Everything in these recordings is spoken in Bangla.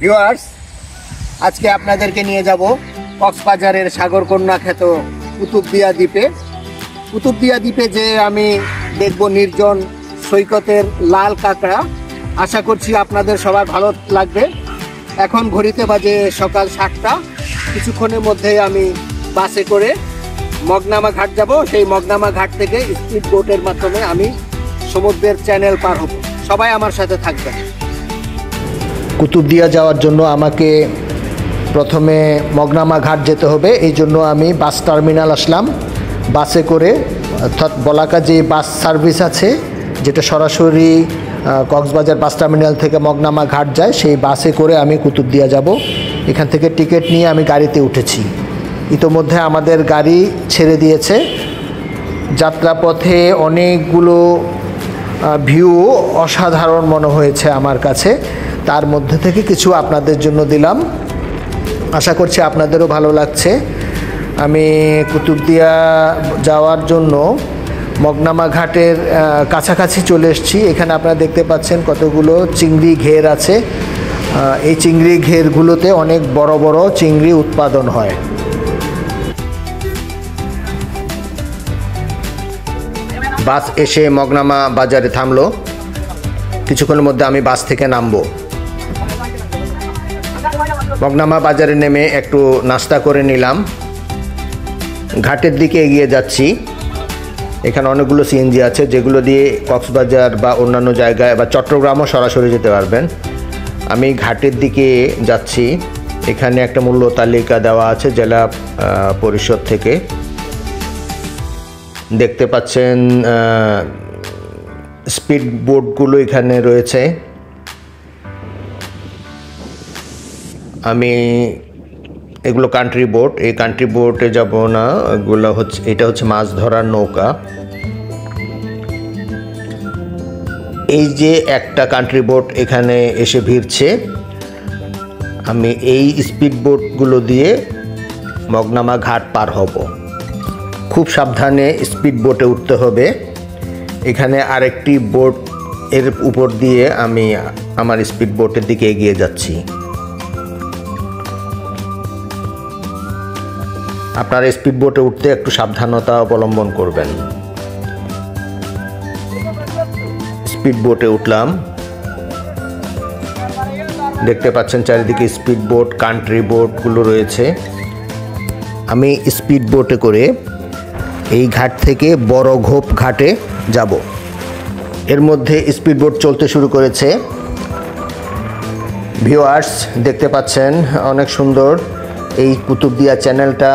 ভিউয়ার্স, আজকে আপনাদেরকে নিয়ে যাব কক্সবাজারের সাগরকন্যা খ্যাত কুতুবদিয়া দ্বীপে। কুতুবদিয়া দ্বীপে যে আমি দেখব নির্জন সৈকতের লাল কাঁকড়া। আশা করছি আপনাদের সবার ভালো লাগবে। এখন ঘড়িতে বাজে সকাল 7টা। কিছুক্ষণের মধ্যেই আমি বাসে করে মগনামা ঘাট যাব। সেই মগনামা ঘাট থেকে স্পিড বোটের মাধ্যমে আমি সমুদ্রের চ্যানেল পার হব। সবাই আমার সাথে থাকবেন। কুতুবদিয়া যাওয়ার জন্য আমাকে প্রথমে মগনামা ঘাট যেতে হবে। এই জন্য আমি বাস টার্মিনাল আসলাম বাসে করে, অর্থাৎ বলাকা যে বাস সার্ভিস আছে যেটা সরাসরি কক্সবাজার বাস টার্মিনাল থেকে মগনামা ঘাট যায়, সেই বাসে করে আমি কুতুবদিয়া যাব। এখান থেকে টিকিট নিয়ে আমি গাড়িতে উঠেছি। ইতোমধ্যে আমাদের গাড়ি ছেড়ে দিয়েছে। যাত্রাপথে অনেকগুলো ভিউ অসাধারণ মনে হয়েছে আমার কাছে। তার মধ্যে থেকে কিছু আপনাদের জন্য দিলাম। আশা করছি আপনাদেরও ভালো লাগছে। আমি কুতুবদিয়া যাওয়ার জন্য মগনামা ঘাটের কাছাকাছি চলে এসেছি। এখানে আপনারা দেখতে পাচ্ছেন কতগুলো চিংড়ি ঘের আছে। এই চিংড়ি ঘেরগুলোতে অনেক বড় বড় চিংড়ি উৎপাদন হয়। বাস এসে মগনামা বাজারে থামলো। কিছুক্ষণের মধ্যে আমি বাস থেকে নামবো। মগনামা বাজারে নেমে একটু নাস্তা করে নিলাম। ঘাটের দিকে এগিয়ে যাচ্ছি। এখানে অনেকগুলো সিএনজি আছে যেগুলো দিয়ে কক্সবাজার বা অন্যান্য জায়গায় বা চট্টগ্রামও সরাসরি যেতে পারবেন। আমি ঘাটের দিকে যাচ্ছি। এখানে একটা মূল্য তালিকা দেওয়া আছে জেলা পরিষদ থেকে। দেখতে পাচ্ছেন স্পিড বোটগুলো এখানে রয়েছে। আমি এগুলো কান্ট্রি বোট, এই কান্ট্রি বোটে যাব না। এটা হচ্ছে মাছ ধরার নৌকা। এই যে একটা কান্ট্রি বোট এখানে এসে ভিড়ছে। আমি এই স্পিড বোটগুলো দিয়ে মগনামা ঘাট পার হব। খুব সাবধানে স্পিড বোটে উঠতে হবে। এখানে আরেকটি বোট এর উপর দিয়ে আমি আমার স্পিড বোটের দিকে এগিয়ে যাচ্ছি। আপনারা স্পিড বোটে উঠতে একটু সাবধানতা অবলম্বন করবেন। স্পিড বোটে উঠলাম। দেখতে পাচ্ছেন চারিদিকে স্পিড বোট, কান্ট্রি বোটগুলো রয়েছে। আমি স্পিড বোটে করে এই ঘাট থেকে বড় ঘোপ ঘাটে যাব। এর মধ্যে স্পিড বোট চলতে শুরু করেছে। ভিউয়ার্স, দেখতে পাচ্ছেন অনেক সুন্দর এই কুতুবদিয়া চ্যানেলটা।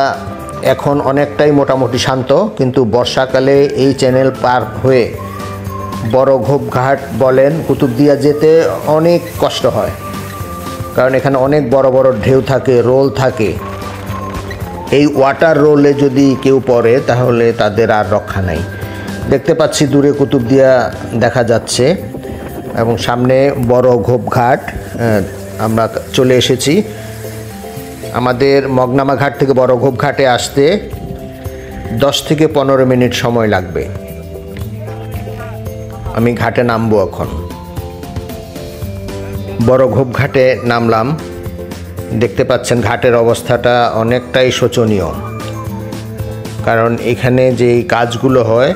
এখন অনেকটাই মোটামুটি শান্ত, কিন্তু বর্ষাকালে এই চ্যানেল পার হয়ে বড় ঘোপ ঘাট বলেন কুতুবদিয়া যেতে অনেক কষ্ট হয়, কারণ এখানে অনেক বড় বড় ঢেউ থাকে, রোল থাকে। এই ওয়াটার রোলে যদি কেউ পড়ে তাহলে তাদের আর রক্ষা নাই। দেখতে পাচ্ছি দূরে কুতুবদিয়া দেখা যাচ্ছে এবং সামনে বড় ঘোপ ঘাট। আমরা চলে এসেছি। আমাদের মগনামা ঘাট থেকে বড় ঘোপ ঘাটে আসতে 10 থেকে 15 মিনিট সময় লাগবে। আমি ঘাটে নামবো এখন। বড় ঘোপ ঘাটে নামলাম। দেখতে পাচ্ছেন ঘাটের অবস্থাটা অনেকটাই শোচনীয়, কারণ এখানে যে কাজগুলো হয়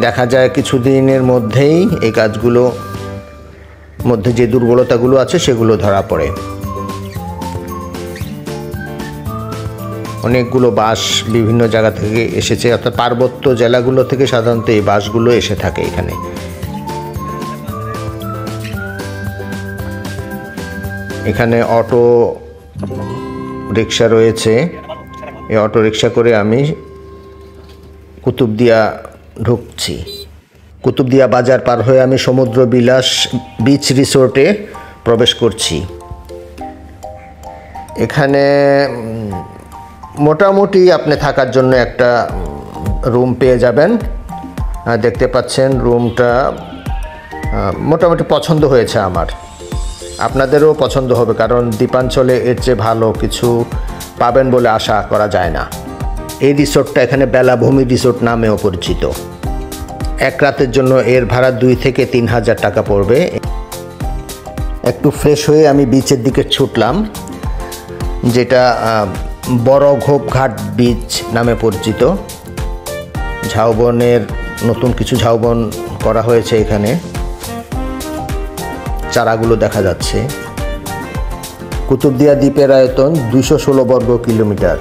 দেখা যায় কিছুদিনের মধ্যেই এই কাজগুলো মধ্যে যে দুর্বলতাগুলো আছে সেগুলো ধরা পড়ে। অনেকগুলো বাস বিভিন্ন জায়গা থেকে এসেছে, অর্থাৎ পার্বত্য জেলাগুলো থেকে সাধারণত এই বাসগুলো এসে থাকে এখানে। এখানে অটো রিক্সা রয়েছে। এই অটো রিক্সা করে আমি কুতুবদিয়া ঢুকছি। কুতুবদিয়া বাজার পার হয়ে আমি সমুদ্র বিলাস বিচ রিসোর্টে প্রবেশ করছি। এখানে মোটামুটি আপনি থাকার জন্য একটা রুম পেয়ে যাবেন। দেখতে পাচ্ছেন রুমটা মোটামুটি পছন্দ হয়েছে আমার। আপনাদেরও পছন্দ হবে, কারণ দ্বীপাঞ্চলে এর চেয়ে ভালো কিছু পাবেন বলে আশা করা যায় না। এই রিসোর্টটা এখানে বেলাভূমি রিসোর্ট নামেও পরিচিত। এক রাতের জন্য এর ভাড়া 2 থেকে 3 হাজার টাকা পড়বে। একটু ফ্রেশ হয়ে আমি বিচের দিকে ছুটলাম, যেটা বড় ঘোপঘাট বিচ নামে পরিচিত। ঝাউবনের নতুন কিছু ঝাউবন করা হয়েছে, এখানে চারাগুলো দেখা যাচ্ছে। কুতুবদিয়া দ্বীপের আয়তন 216 বর্গ কিলোমিটার।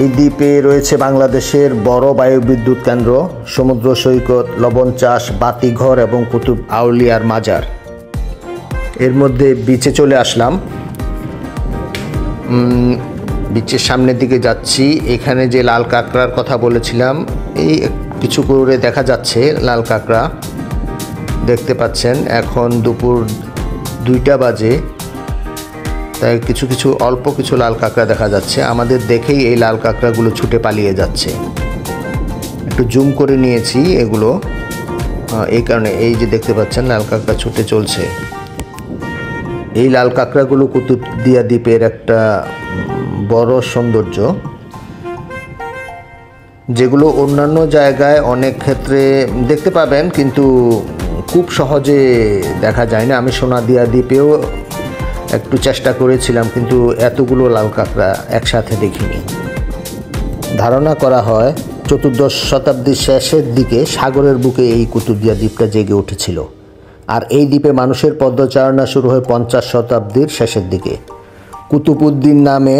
এই দ্বীপে রয়েছে বাংলাদেশের বড় বায়ুবিদ্যুৎ কেন্দ্র, সমুদ্র সৈকত, লবণ চাষ, বাতিঘর এবং কুতুব আউলিয়ার মাজার। এর মধ্যে বিচে চলে আসলাম, বিচের সামনের দিকে যাচ্ছি। এখানে যে লাল কাঁকড়ার কথা বলেছিলাম, এই কিছু করে দেখা যাচ্ছে লাল কাঁকড়া দেখতে পাচ্ছেন। এখন দুপুর 2টা বাজে, তাই কিছু অল্প কিছু লাল কাঁকড়া দেখা যাচ্ছে। আমাদের দেখেই এই লাল কাঁকড়াগুলো ছুটে পালিয়ে যাচ্ছে। একটু জুম করে নিয়েছি এগুলো, এই কারণে এই যে দেখতে পাচ্ছেন লাল কাঁকড়া ছুটে চলছে। এই লাল কাঁকড়াগুলো কুতুবদিয়া দ্বীপের একটা বড় সৌন্দর্য, যেগুলো অন্যান্য জায়গায় অনেক ক্ষেত্রে দেখতে পাবেন কিন্তু খুব সহজে দেখা যায় না। আমি সোনাদিয়া দ্বীপেও একটু চেষ্টা করেছিলাম, কিন্তু এতগুলো লাল কাঁকড়া একসাথে দেখিনি। ধারণা করা হয় 14 শতাব্দীর শেষের দিকে সাগরের বুকে এই কুতুবদিয়া দ্বীপটা জেগে উঠেছিল, আর এই দ্বীপে মানুষের পদচারণা শুরু হয় 50 শতাব্দীর শেষের দিকে। কুতুবউদ্দিন নামে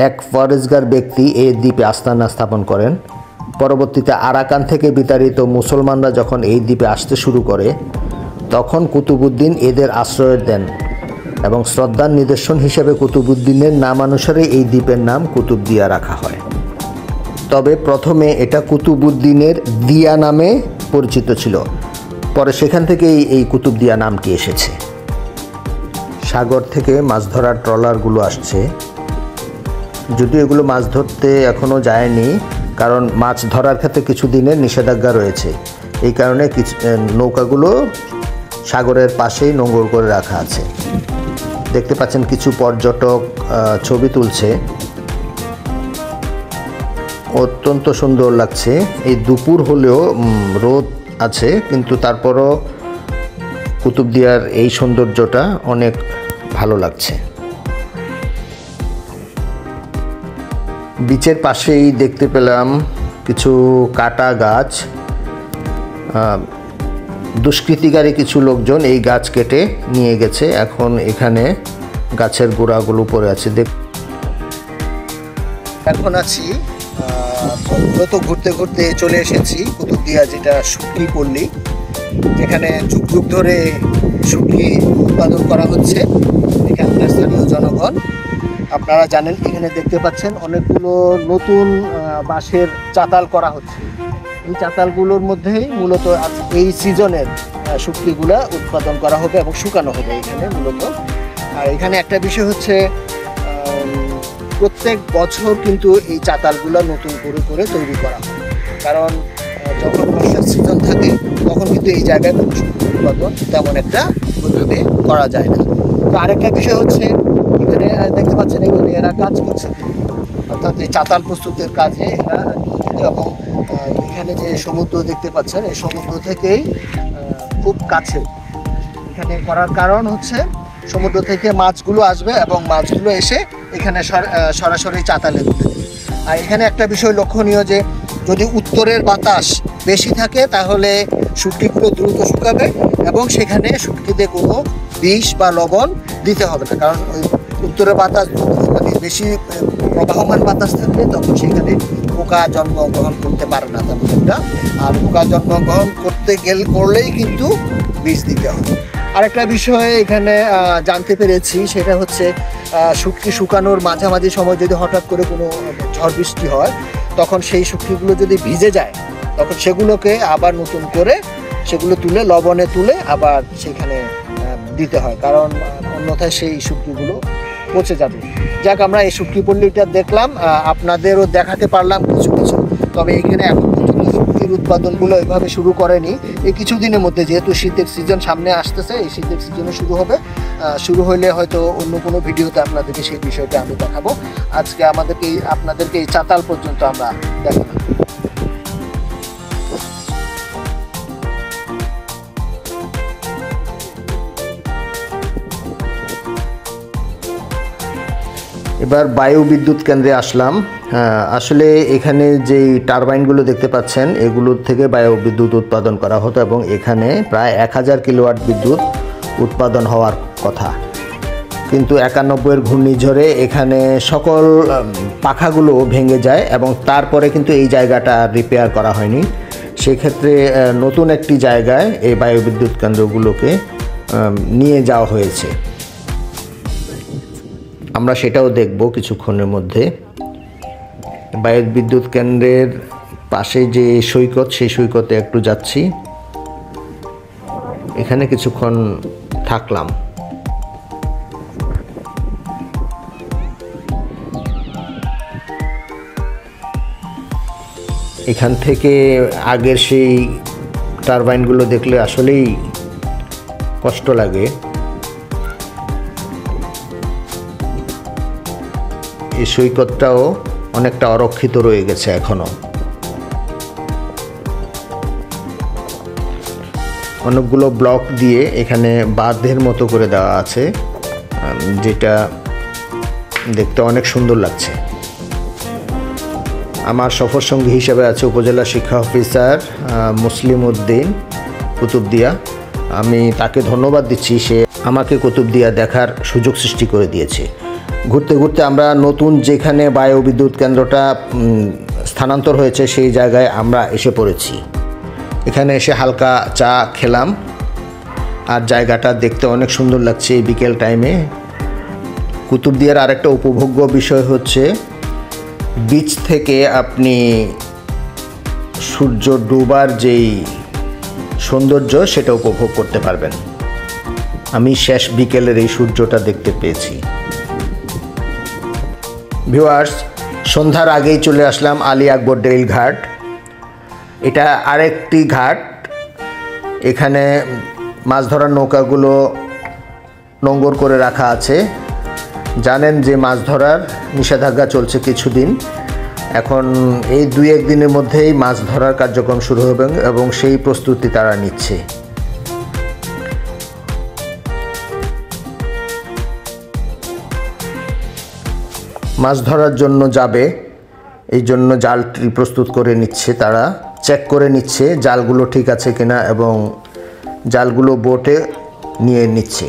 এক ফরেজগার ব্যক্তি এই দ্বীপে আস্তানা স্থাপন করেন। পরবর্তীতে আরাকান থেকে বিতাড়িত মুসলমানরা যখন এই দ্বীপে আসতে শুরু করে, তখন কুতুবউদ্দিন এদের আশ্রয় দেন এবং শ্রদ্ধার নিদর্শন হিসেবে কুতুবউদ্দিনের নামানুসারে এই দ্বীপের নাম কুতুবদিয়া রাখা হয়। তবে প্রথমে এটা কুতুবউদ্দিনের দিয়া নামে পরিচিত ছিল, পরে সেখান থেকেই এই কুতুবদিয়া নামটি এসেছে। সাগর থেকে মাছ ধরার ট্রলারগুলো আসছে, যদিও এগুলো মাছ ধরতে এখনও যায়নি, কারণ মাছ ধরার ক্ষেত্রে কিছু দিনের নিষেধাজ্ঞা রয়েছে। এই কারণে নৌকাগুলো সাগরের পাশেই নোঙর করে রাখা আছে। দেখতে পাচ্ছেন কিছু পর্যটক ছবি তুলছে, অত্যন্ত সুন্দর লাগছে। এই দুপুর হলেও রোদ আছে, কিন্তু তারপরও কুতুবদিয়ার এই সৌন্দর্যটা অনেক ভালো লাগছে। বিচের পাশেই দেখতে পেলাম কিছু কাটা গাছ। দুষ্কৃতিকারী কিছু লোকজন এই গাছ কেটে নিয়ে গেছে, এখন এখানে গাছের গোড়াগুলো পড়ে আছে। এখন আছি মূলত ঘুরতে ঘুরতে চলে এসেছি কুতুবদিয়া, যেটা শুটকি পল্লী, যেখানে যুগ যুগ ধরে শুটকি উৎপাদন করা হচ্ছে এখানকার স্থানীয় জনগণ। আপনারা জানেন, এখানে দেখতে পাচ্ছেন অনেকগুলো নতুন বাঁশের চাতাল করা হচ্ছে। এই চাতালগুলোর মধ্যেই মূলত এই সিজনের শুটকিগুলা উৎপাদন করা হবে এবং শুকানো হবে এখানে মূলত। আর এখানে একটা বিষয় হচ্ছে, প্রত্যেক বছর কিন্তু এই চাতালগুলো নতুন করে তৈরি করা হয়, কারণ যখন বর্ষার সিজন থাকে তখন কিন্তু এই জায়গায় উৎপাদন তেমন একটা ওইভাবে করা যায় না। তো আরেকটা বিষয় হচ্ছে, এখানে দেখতে পাচ্ছেন এরা কাজ করছে, অর্থাৎ এই চাতাল প্রস্তুতের কাজে এরা নিয়োজিত। এবং এখানে যে সমুদ্র দেখতে পাচ্ছেন, এই সমুদ্র থেকেই খুব কাছে এখানে করার কারণ হচ্ছে, সমুদ্র থেকে মাছগুলো আসবে এবং মাছগুলো এসে এখানে সরাসরি চাতালে তুলে দেবে। আর এখানে একটা বিষয় লক্ষণীয় যে, যদি উত্তরের বাতাস বেশি থাকে তাহলে শুটকিগুলো দ্রুত শুকাবে এবং সেখানে শুটকিতে কোনো বিষ বা লবণ দিতে হবে না, কারণ ওই উত্তরের বাতাস মানে বেশি প্রবাহমান বাতাস থাকলে তখন সেখানে পোকা জন্মগ্রহণ করতে পারে না তেমন একটা। আর পোকা জন্মগ্রহণ করলেই কিন্তু বিষ দিতে হবে। আরেকটা বিষয় এখানে জানতে পেরেছি, সেটা হচ্ছে শুটকি শুকানোর মাঝামাঝি সময় যদি হঠাৎ করে কোনো ঝড় বৃষ্টি হয়, তখন সেই শুটকিগুলো যদি ভিজে যায়, তখন সেগুলোকে আবার নতুন করে সেগুলো তুলে লবণে তুলে আবার সেখানে দিতে হয়, কারণ অন্যথায় সেই শুটকিগুলো পচে যাবে। যাক, আমরা এই শুটকি পল্লীটা দেখলাম, আপনাদেরও দেখাতে পারলাম কিছু কিছু। তবে এখানে এখন পর্যন্ত শুটকির উৎপাদনগুলো এভাবে শুরু করেনি। এই কিছুদিনের মধ্যে, যেহেতু শীতের সিজন সামনে আসতেছে, এই শীতের সিজনে শুরু হবে। শুরু হলে হয়তো অন্য কোনো ভিডিওতে আপনাদেরকে সেই বিষয়টা আমি দেখাবো। আজকে আপনাদেরকে এই চাতাল পর্যন্ত আমরা দেখাবো। এবার বায়ু বিদ্যুৎ কেন্দ্রে আসলাম। আসলে এখানে যেই টারবাইনগুলো দেখতে পাচ্ছেন এগুলো থেকে বায়ু বিদ্যুৎ উৎপাদন করা হতো এবং এখানে প্রায় 1000 কিলোওয়াট বিদ্যুৎ উৎপাদন হওয়ার কথা, কিন্তু 91-এর ঘূর্ণিঝড়ে এখানে সকল পাখাগুলো ভেঙে যায় এবং তারপরে কিন্তু এই জায়গাটা রিপেয়ার করা হয়নি। সেক্ষেত্রে নতুন একটি জায়গায় এই বায়ু বিদ্যুৎ কেন্দ্রগুলোকে নিয়ে যাওয়া হয়েছে। আমরা সেটাও দেখব কিছুক্ষণের মধ্যে। বায়ু বিদ্যুৎ কেন্দ্রের পাশে যে সৈকত, সেই সৈকতে একটু যাচ্ছি, এখানে কিছুক্ষণ থাকলাম। এখান থেকে আগের সেই টারবাইনগুলো দেখলে আসলেই কষ্ট লাগে। এই সৈকতটাও অনেকটা অরক্ষিত রয়ে গেছে এখনো। অনেকগুলো ব্লক দিয়ে এখানে বাঁধের মতো করে দেওয়া আছে, যেটা দেখতে অনেক সুন্দর লাগছে। আমার সফর সঙ্গী হিসেবে আছে উপজেলা শিক্ষা অফিসার মুসলিম উদ্দিন কুতুবদিয়া। আমি তাকে ধন্যবাদ দিচ্ছি, সে আমাকে কুতুবদিয়া দেখার সুযোগ সৃষ্টি করে দিয়েছে। ঘুরতে ঘুরতে আমরা নতুন যেখানে বায়ু বিদ্যুৎ কেন্দ্রটা স্থানান্তর হয়েছে সেই জায়গায় আমরা এসে পড়েছি। এখানে এসে হালকা চা খেলাম, আর জায়গাটা দেখতে অনেক সুন্দর লাগছে এই বিকেল টাইমে। কুতুবদিয়ার আরেকটা উপভোগ্য বিষয় হচ্ছে বিচ থেকে আপনি সূর্য ডুবার যেই সৌন্দর্য সেটা উপভোগ করতে পারবেন। আমি শেষ বিকেলের এই সূর্যটা দেখতে পেয়েছি। ভিউয়ার্স, সন্ধ্যার আগেই চলে আসলাম আলী আকবর ডেইল ঘাট। এটা আরেকটি ঘাট, এখানে মাছ ধরার নৌকাগুলো নোঙর করে রাখা আছে। জানেন যে মাছ ধরার নিষেধাজ্ঞা চলছে কিছুদিন, এখন এই 2-1 দিনের মধ্যেই মাছ ধরার কার্যক্রম শুরু হবে এবং সেই প্রস্তুতি তারা নিচ্ছে। মাছ ধরার জন্য যাবে, এই জন্য জালটি প্রস্তুত করে নিচ্ছে, তারা চেক করে নিচ্ছে জালগুলো ঠিক আছে কিনা এবং জালগুলো বোটে নিয়ে নিচ্ছে।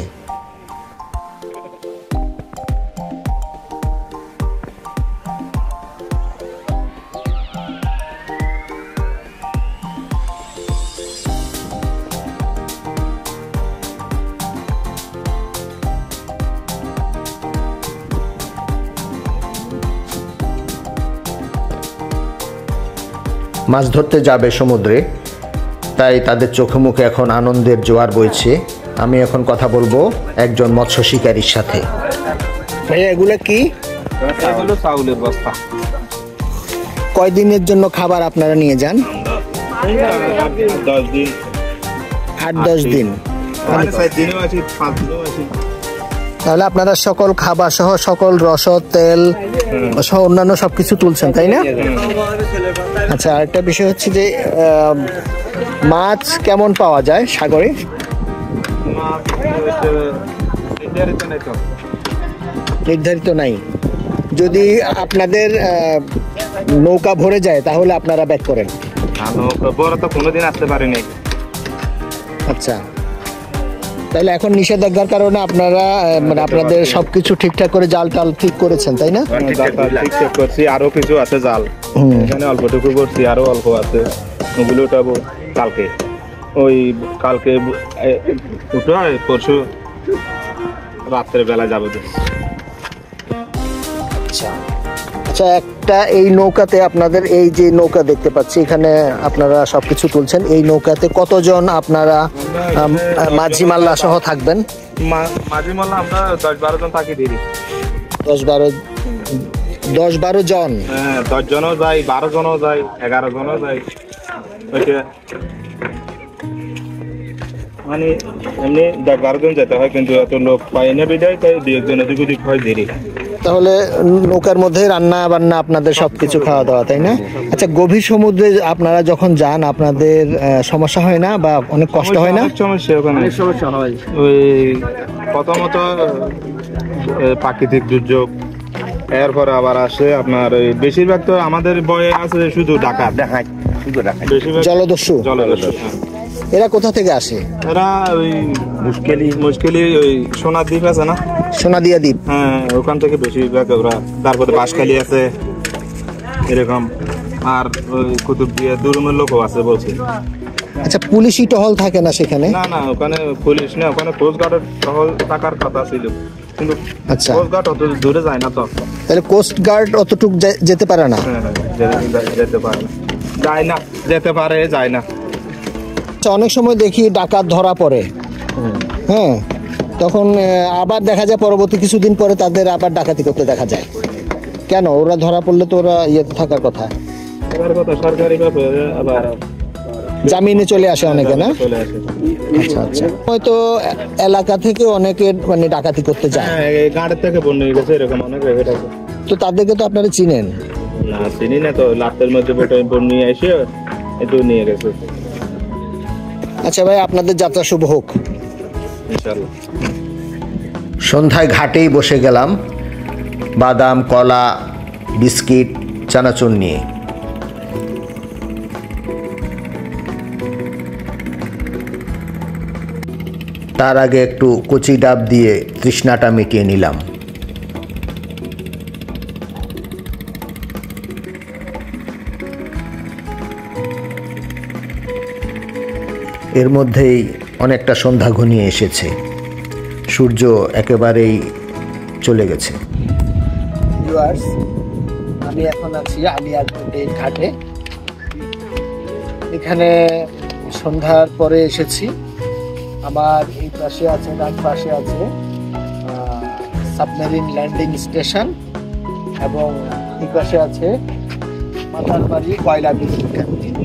মাছ ধরতে যাবে সমুদ্রে, তাই তাদের চোখে মুখে এখন আনন্দের জোয়ার বইছে। আমি এখন কথা বলবো একজন মৎস্য শিকারীর সাথে। ভাইয়া, এগুলো কি? এগুলো চাউলের বস্তা। কয়দিনের জন্য খাবার আপনারা নিয়ে যান? 10 দিন। 8-10 দিন। তাহলে আপনারা সকল খাবার সহ সকল রসদ, তেল সহ অন্যান্য সবকিছু তুলছেন, তাই না? আচ্ছা, আরেকটা বিষয় হচ্ছে যে মাছ কেমন পাওয়া যায় সাগরে? নির্ধারিত নাই। যদি আপনাদের নৌকা ভরে যায় তাহলে আপনারা ব্যাক করেন? বড় তো কোনোদিন আসতে পারিনি। আচ্ছা, তাহলে এখন নিষেধাজ্ঞার কারণে আপনারা মানে আপনাদের সবকিছু ঠিকঠাক করে জাল টাল ঠিক করেছেন, তাই না? ঠিক করছি, আরো কিছু আছে জাল, এখানে অল্পটুকু করছি, আরো অল্প আছে, ওগুলো উঠাবো কালকে। কালকে উঠে পরশু রাত্রের বেলা যাবো। আচ্ছা আচ্ছা, একটা এই নৌকাতে আপনাদের এই যে নৌকা দেখতে পাচ্ছি এখানে আপনারা সবকিছু তুলছেন, এই নৌকাতে কতজন আপনারা মাঝি মাল্লা সহ থাকবেন? মাঝি মাল্লা আমরা 10-12 জন থাকি দিদি। 10-12 জন? হ্যাঁ, 10 জনও যাই, 12 জনও যাই, 11 জনও যাই। মানে এমনি 10-12 জন যেতে হয়, কিন্তু এত লোক পাই না বিদায়, তাই 2-1 জন এদিক ওদিক হয় দেরি। তাহলে নৌকার মধ্যে রান্না বান্না আপনাদের সবকিছু খাওয়া দাওয়া, তাই না? আচ্ছা, গভীর সমুদ্রে আপনারা যখন যান আপনাদের সমস্যা হয় না বা অনেক কষ্ট হয় না? সমস্যা ওখানে সমস্যা হয়। ওই প্রথমত প্রাকৃতিক দুর্যোগ, এরপরে আবার আসে আপনার ওই বেশিরভাগ তো আমাদের বয়ে আছে শুধু ডাকাত, বেশিরভাগ জলদস্যু জলদস্যু। এরা কোথা থেকে আসে? এরা ওই মুশকিলি ওই সোনার দ্বীপ আছে না, সোনাদিয়া দ্বীপ। হ্যাঁ ওখান থেকে বেশিরভাগ ওরা। তারপরে বাঁশখালী আছে এরকম, আর ওই কুতুবদিয়া দুরুমের লোকও আছে বলছে। আচ্ছা, পুলিশি টহল থাকে না সেখানে? না না, ওখানে পুলিশ না, ওখানে কোস্টগার্ডের টহল থাকার কথা ছিল, কিন্তু আচ্ছা, কোস্টগার্ড অত দূরে যায় না তো। তাহলে কোস্ট গার্ড অতটুক যেতে পারে না? হ্যাঁ, যেতে পারে না, যায় না, যেতে পারে যায় না। আচ্ছা, অনেক সময় দেখি ডাকাত ধরা পড়ে, হ্যাঁ, তখন আবার দেখা যায় পরবর্তী কিছুদিন পরে তাদের আবার ডাকাতি করতে দেখা যায়। কেন? ওরা ধরা পড়লে তো ওরা ইয়েতে থাকার কথা, এবার কথা সরকারি ব্যাপারে আবার জামিনে চলে আসে অনেকে, না? চলে আসে। আচ্ছা আচ্ছা, হয়তো এলাকা থেকে অনেকে মানে ডাকাতি করতে যায়, হ্যাঁ, এই গাড়ির থেকে বন্যা হয়ে গেছে এরকম অনেক রেখে থাকে। তো তাদেরকে তো আপনারা চিনেন? না চিনি না তো, লাটের মধ্যে বন্যা এসে একটু নিয়ে গেছে। আচ্ছা ভাই, আপনাদের যাত্রা শুভ হোক ইনশাআল্লাহ। সন্ধ্যায় ঘাটেই বসে গেলাম বাদাম, কলা, বিস্কিট, চানাচুর নিয়ে। তার আগে একটু কচি ডাব দিয়ে তৃষ্ণাটা মিটিয়ে নিলাম। এর মধ্যেই অনেকটা সন্ধ্যা ঘনিয়ে এসেছে, সূর্য একেবারেই চলে গেছে। আমি এখন আছি আলিয়ারপুরের ঘাটে। এখানে সন্ধ্যার পরে এসেছি। আমার এই পাশে আছে, ডান পাশে আছে সাবমেরিন ল্যান্ডিং স্টেশন, এবং এই পাশে আছে মাতারবাড়ি কয়লা বিদ্যুৎ কেন্দ্র।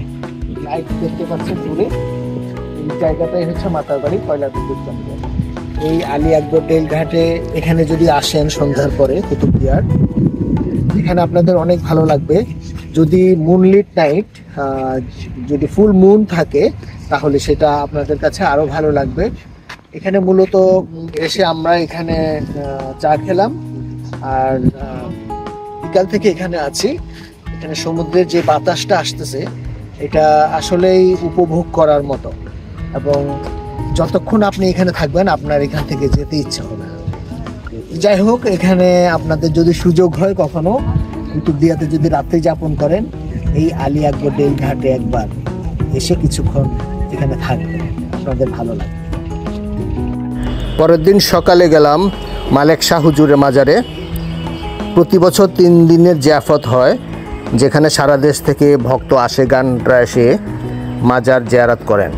লাইট দেখতে পাচ্ছেন দূরে, এই জায়গাটাই হচ্ছে মাতারবাড়ি কয়লা বিদ্যুৎ কেন্দ্র। এই আলী আকবর ডেল ঘাটে এখানে যদি আসেন সন্ধ্যার পরে কুতুবদিয়ার, এখানে আপনাদের অনেক ভালো লাগবে। যদি মুনলিট নাইট, যদি ফুল মুন থাকে, তাহলে সেটা আপনাদের কাছে আরো ভালো লাগবে। এখানে মূলত এসে আমরা এখানে চা খেলাম, আর বিকাল থেকে এখানে আছি। এখানে সমুদ্রের যে বাতাসটা আসতেছে, এটা আসলেই উপভোগ করার মতো, এবং যতক্ষণ আপনি এখানে থাকবেন আপনার এখান থেকে যেতে ইচ্ছা হবে না। যাই হোক, এখানে আপনাদের যদি সুযোগ হয় কখনো কুতুবদিয়াতে যদি রাত্রি যাপন করেন, এই আলী আকবর ডেল ঘাটে একবার এসে কিছুক্ষণ এখানে থাকবেন, আপনাদের ভালো লাগবে। পরের দিন সকালে গেলাম মালেক শাহ হুজুরের মাজারে। প্রতি বছর 3 দিনের জিয়াফত হয়, যেখানে সারা দেশ থেকে ভক্ত আশেগানরা এসে মাজার জিয়ারত করেন।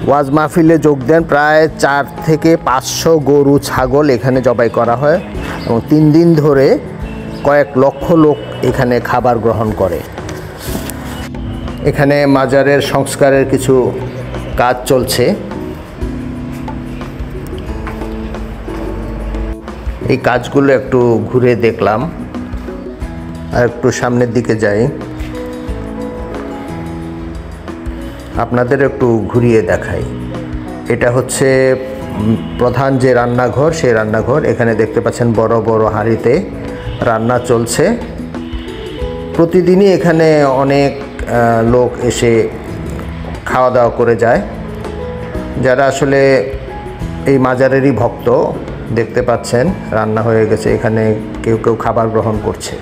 ওয়াজ মাহফিলে যোগ দেন প্রায় 4 থেকে 500 গরু ছাগল এখানে জবাই করা হয়, এবং 3 দিন ধরে কয়েক লক্ষ লোক এখানে খাবার গ্রহণ করে। এখানে মাজারের সংস্কারের কিছু কাজ চলছে। এই কাজগুলো একটু ঘুরে দেখলাম, আর একটু সামনের দিকে যাই, আপনাদের একটু ঘুরিয়ে দেখাই। এটা হচ্ছে প্রধান যে রান্নাঘর, সেই রান্নাঘর। এখানে দেখতে পাচ্ছেন বড় বড় হাঁড়িতে রান্না চলছে। প্রতিদিনই এখানে অনেক লোক এসে খাওয়া দাওয়া করে যায়, যারা আসলে এই মাজারেরই ভক্ত। দেখতে পাচ্ছেন রান্না হয়ে গেছে, এখানে কেউ কেউ খাবার গ্রহণ করছে।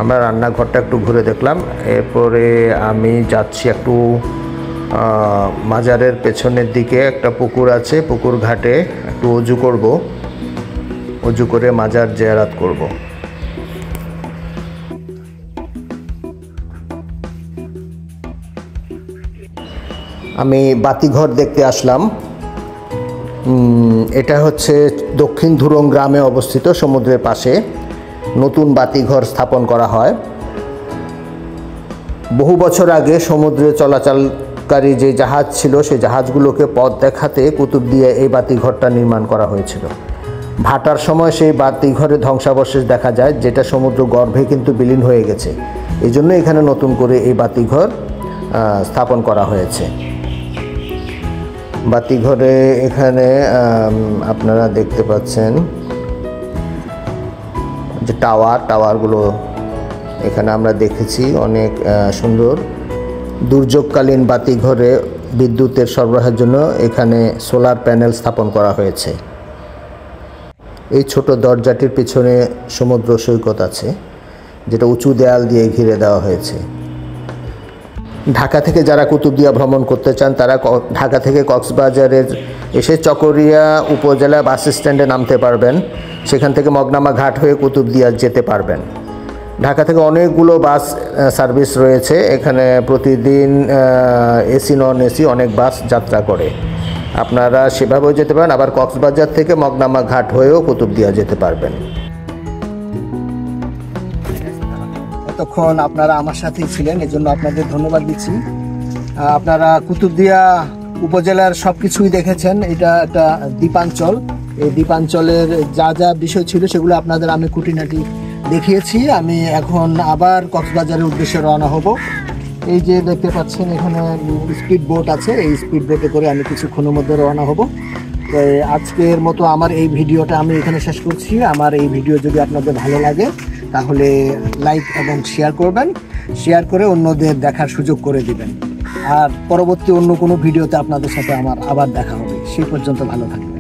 আমরা রান্নাঘরটা একটু ঘুরে দেখলাম। এরপরে আমি যাচ্ছি একটু মাজারের পেছনের দিকে একটা পুকুর আছে, পুকুর ঘাটে একটু অজু করব, অজু করে মাজার জিয়ারত করব। আমি বাতিঘর দেখতে আসলাম। এটা হচ্ছে দক্ষিণ ধুরং গ্রামে অবস্থিত, সমুদ্রের পাশে। নতুন বাতিঘর স্থাপন করা হয়। বহু বছর আগে সমুদ্রে চলাচলকারী যে জাহাজ ছিল, সেই জাহাজগুলোকে পথ দেখাতে কুতুবদিয়া এই বাতিঘরটা নির্মাণ করা হয়েছিল। ভাটার সময় সেই বাতিঘরে ধ্বংসাবশেষ দেখা যায়, যেটা সমুদ্র গর্ভে কিন্তু বিলীন হয়ে গেছে। এই জন্য এখানে নতুন করে এই বাতিঘর স্থাপন করা হয়েছে। বাতিঘরে এখানে আপনারা দেখতে পাচ্ছেন যে টাওয়ারগুলো এখানে আমরা দেখেছি অনেক সুন্দর। দুর্যোগকালীন বাতিঘরে বিদ্যুতের সরবরাহের জন্য এখানে সোলার প্যানেল স্থাপন করা হয়েছে। এই ছোট দরজাটির পিছনে সমুদ্র সৈকত আছে, যেটা উঁচু দেয়াল দিয়ে ঘিরে দেওয়া হয়েছে। ঢাকা থেকে যারা কুতুবদিয়া ভ্রমণ করতে চান তারা ঢাকা থেকে কক্সবাজারের এসে চকরিয়া উপজেলা বাস স্ট্যান্ডে নামতে পারবেন। সেখান থেকে মগনামা ঘাট হয়ে কুতুবদিয়া যেতে পারবেন। ঢাকা থেকে অনেকগুলো বাস সার্ভিস রয়েছে, এখানে প্রতিদিন এসি নন এসি অনেক বাস যাত্রা করে। আপনারা সেভাবেও যেতে পারেন, আবার কক্সবাজার থেকে মগনামা ঘাট হয়েও কুতুবদিয়া যেতে পারবেন। এতক্ষণ আপনারা আমার সাথেই ছিলেন, এজন্য আপনাদের ধন্যবাদ দিচ্ছি। আপনারা কুতুবদিয়া উপজেলার সব কিছুই দেখেছেন। এটা একটা দ্বীপাঞ্চল। এই দ্বীপাঞ্চলের যা যা বিষয় ছিল সেগুলো আপনাদের আমি খুঁটিনাটি দেখিয়েছি। আমি এখন আবার কক্সবাজারের উদ্দেশ্যে রওনা হব। এই যে দেখতে পাচ্ছেন এখানে স্পিড বোট আছে, এই স্পিড বোটে করে আমি কিছুক্ষণের মধ্যে রওনা হব। তো আজকের মতো আমার এই ভিডিওটা আমি এখানে শেষ করছি। আমার এই ভিডিও যদি আপনাদের ভালো লাগে তাহলে লাইক এবং শেয়ার করবেন, শেয়ার করে অন্যদের দেখার সুযোগ করে দিবেন। আর পরবর্তী অন্য কোনো ভিডিওতে আপনাদের সাথে আমার আবার দেখা হবে। সেই পর্যন্ত ভালো থাকবেন।